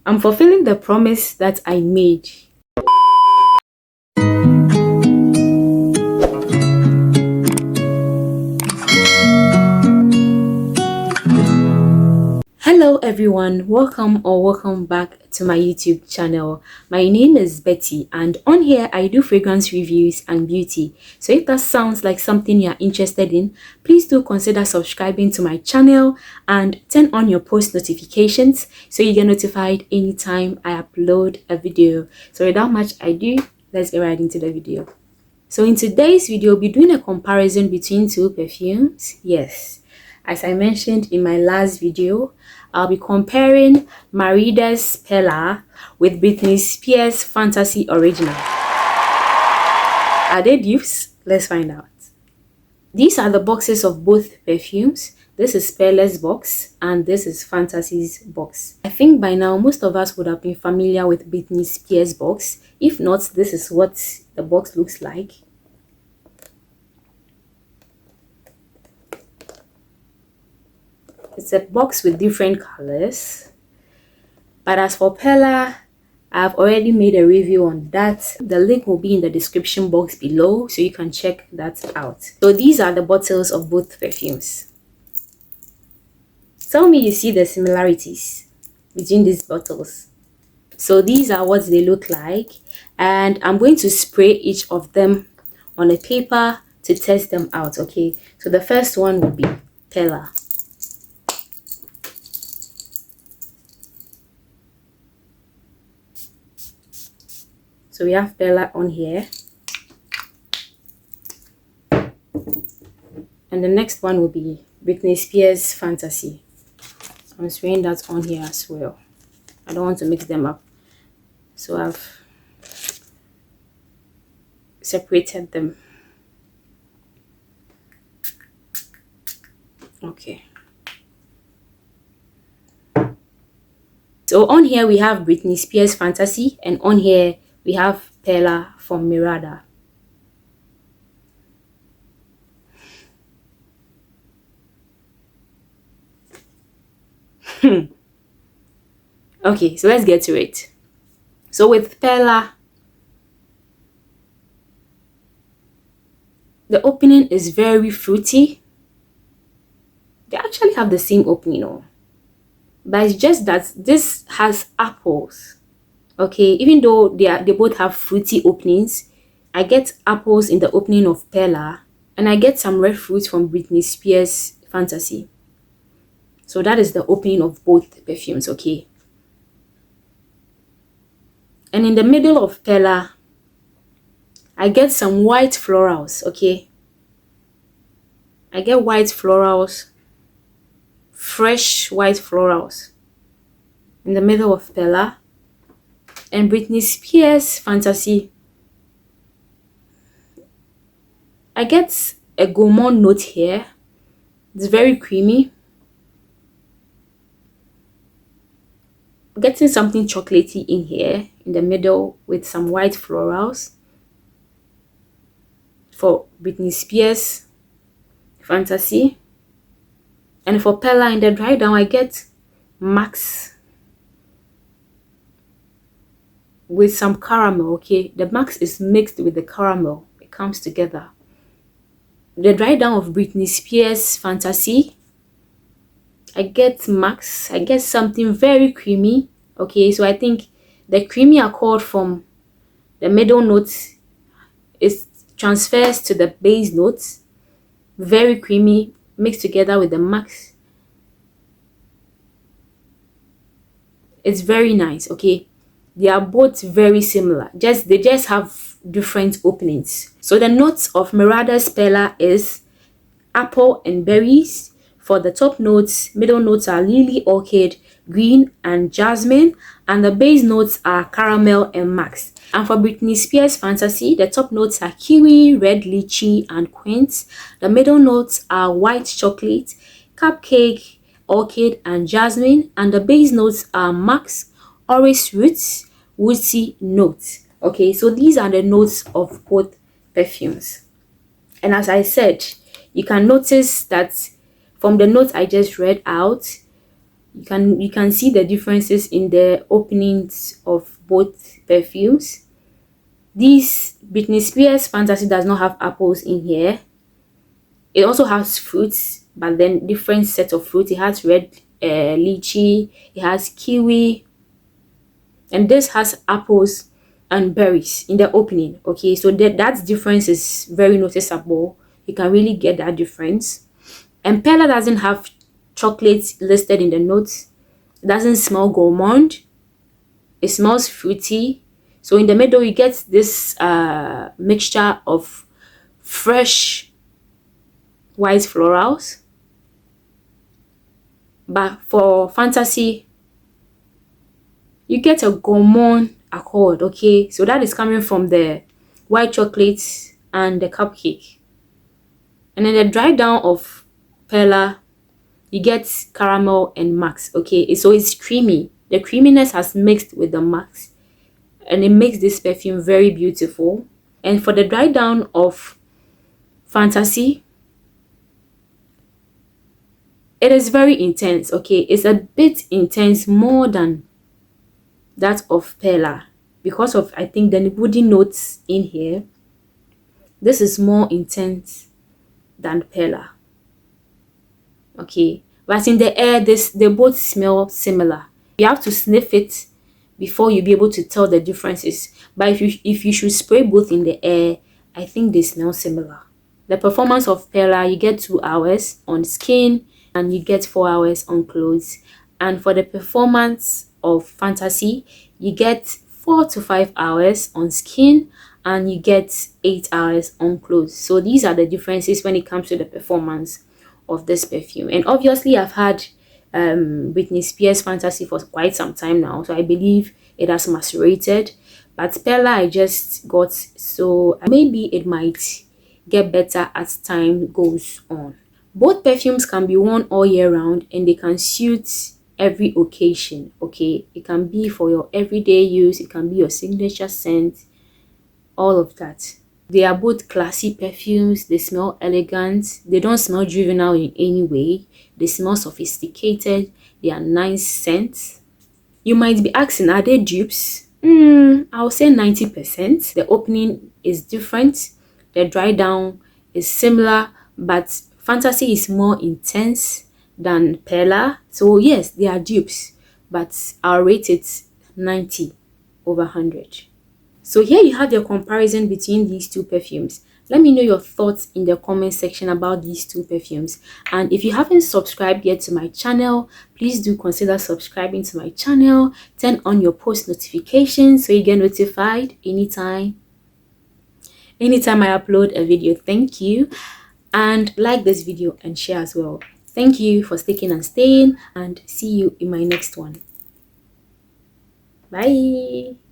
I'm fulfilling the promise that I made. Hello everyone, welcome back to my YouTube channel. My name is Betty and on here I do fragrance reviews and beauty. So if that sounds like something you're interested in, please do consider subscribing to my channel and turn on your post notifications so you get notified anytime I upload a video. So without much ado, let's get right into the video. So in today's video, we'll be doing a comparison between two perfumes. Yes, as I mentioned in my last video, I'll be comparing Mirada's Perla with Britney Spears' Fantasy Original. Are they dupes? Let's find out. These are the boxes of both perfumes. This is Perla's box and this is Fantasy's box. I think by now most of us would have been familiar with Britney Spears' box. If not, this is what the box looks like. It's a box with different colors. But as for Perla, I've already made a review on that. The link will be in the description box below so you can check that out. So these are the bottles of both perfumes. Tell me you see the similarities between these bottles. So these are what they look like, and I'm going to spray each of them on a paper to test them out. Okay, so the first one will be Perla. So we have Perla on here. And the next one will be Britney Spears' Fantasy. I'm spraying that on here as well. I don't want to mix them up. So I've separated them. Okay. So on here we have Britney Spears' Fantasy, and on here we have Perla from Mirada. Okay, so let's get to it. So with Perla, the opening is very fruity. They actually have the same opening, but it's just that this has apples. Okay, even though they both have fruity openings, I get apples in the opening of Perla, and I get some red fruits from Britney Spears' Fantasy. So that is the opening of both perfumes, okay? And in the middle of Perla, I get some white florals, okay? I get white florals, fresh white florals in the middle of Perla. And Britney Spears' Fantasy, I get a gourmand note here. It's very creamy. Getting something chocolatey in here in the middle with some white florals for Britney Spears' Fantasy. And for Perla, in the dry down, I get Max with some caramel. Okay, the Max is mixed with the caramel. It comes together. The dry down of Britney Spears' Fantasy, I get Max. I get something very creamy. Okay, so I think the creamy accord from the middle notes is transfers to the base notes. Very creamy mixed together with the Max. It's very nice. Okay, they are both very similar. They just have different openings. So the notes of Mirada's Perla is apple and berries. For the top notes, middle notes are lily, orchid, green, and jasmine, and the base notes are caramel and Max. And for Britney Spears' Fantasy, the top notes are kiwi, red lychee, and quince. The middle notes are white chocolate, cupcake, orchid, and jasmine, and the base notes are Max, orange roots, woodsy notes. Okay, so these are the notes of both perfumes. And as I said, you can notice that from the notes I just read out, You can see the differences in the openings of both perfumes. This Britney Spears Fantasy does not have apples in here. It also has fruits, but then different set of fruits. It has red lychee, it has kiwi, and this has apples and berries in the opening. Okay, so that difference is very noticeable. You can really get that difference. And Perla doesn't have chocolate listed in the notes. It doesn't smell gourmand. It smells fruity. So in the middle, you get this mixture of fresh white florals. But for Fantasy, you get a gourmand accord. Okay, so that is coming from the white chocolate and the cupcake. And then the dry down of Perla, you get caramel and max. Okay, so it's creamy. The creaminess has mixed with the max, and it makes this perfume very beautiful. And for the dry down of Fantasy, it is very intense. Okay, it's a bit intense, more than that of Perla, because of, I think, the woody notes in here. This is more intense than Perla. Okay, but in the air, they both smell similar. You have to sniff it before you be able to tell the differences. But if you should spray both in the air, I think they smell similar. The performance of Perla, you get 2 hours on skin and you get 4 hours on clothes. And for the performance of Fantasy, you get 4 to 5 hours on skin and you get 8 hours on clothes. So these are the differences when it comes to the performance of this perfume. And obviously, I've had Britney Spears Fantasy for quite some time now, so I believe it has macerated. But Perla, I just got, so maybe it might get better as time goes on. Both perfumes can be worn all year round and they can suit every occasion. Okay, it can be for your everyday use, it can be your signature scent, all of that. They are both classy perfumes. They smell elegant. They don't smell juvenile in any way. They smell sophisticated. They are nice scents. You might be asking, are they dupes? I'll say 90%. The opening is different. The dry down is similar, but Fantasy is more intense than Perla. So yes, they are dupes, but I'll rate it 90 over 100. So here you have your comparison between these two perfumes. Let me know your thoughts in the comment section about these two perfumes. And if you haven't subscribed yet to my channel, please do consider subscribing to my channel. Turn on your post notifications so you get notified anytime I upload a video. Thank you. And like this video and share as well. Thank you for sticking and staying, and see you in my next one. Bye.